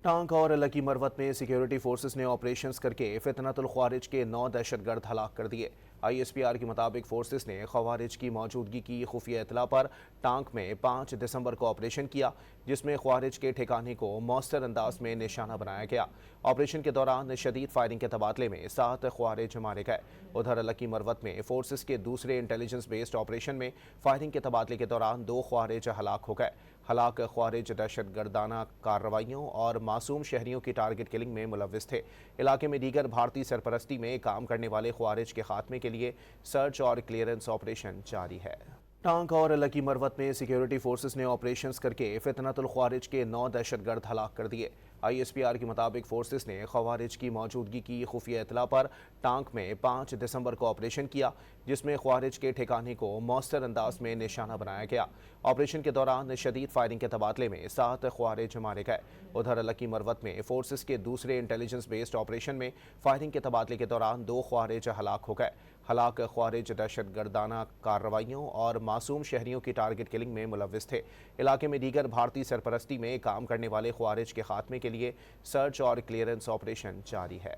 ٹانک اور لکی مروت میں security forces نے آپریشنز کر کے فتنۃ الخوارج کے 9 دہشت گرد ہلاک کر دیے۔ آئی ایس پی آر کے مطابق فورسز نے خوارج کی موجودگی کی خفیہ اطلاع پر ٹانک میں 5 دسمبر کو آپریشن کیا، جس میں خوارج کے ٹھکانے کو مؤثر انداز میں نشانہ بنایا گیا۔ آپریشن کے دوران شدید فائرنگ کے تبادلے میں 7 خوارج مارے گئے۔ ادھر لکی مروت میں فورسز کے دوسرے انٹیلیجنس بیسڈ آپریشن میں فائرنگ کے تبادلے کے دوران 2 خوارج ہلاک ہو گئے۔ ہلاک خوارج دہشت گردانہ کارروائیوں اور معصوم شہریوں کی ٹارگٹ کلنگ میں ملوث تھے۔ علاقے میں دیگر بھارتی سرپرستی میں کام کرنے والے خوارج کے خاتمے کے لیے سرچ اور کلیئرنس آپریشن جاری ہے۔ ٹانک اور لکی مروت میں سیکیورٹی فورسز نے آپریشنز کر کے فتنۃ الخوارج کے 9 دہشت گرد ہلاک کر دیے۔ آئی ایس پی آر کے مطابق فورسز نے خوارج کی موجودگی کی خفیہ اطلاع پر ٹانک میں 5 دسمبر کو آپریشن کیا، جس میں خوارج کے ٹھکانے کو مؤثر انداز میں نشانہ بنایا گیا۔ آپریشن کے دوران شدید فائرنگ کے تبادلے میں 7 خوارج مارے گئے۔ ادھر لکی مروت میں فورسز کے دوسرے انٹیلیجنس بیسڈ آپریشن میں فائرنگ کے تبادلے کے دوران 2 خوارج ہلاک ہو گئے۔ ہلاک خوارج دہشت گردانہ کارروائیوں اور معصوم شہریوں کی ٹارگٹ کلنگ میں ملوث تھے۔ علاقے میں دیگر بھارتی سرپرستی میں کام کرنے والے خوارج کے خاتمے کے لیے سرچ اور کلیئرنس آپریشن جاری ہے۔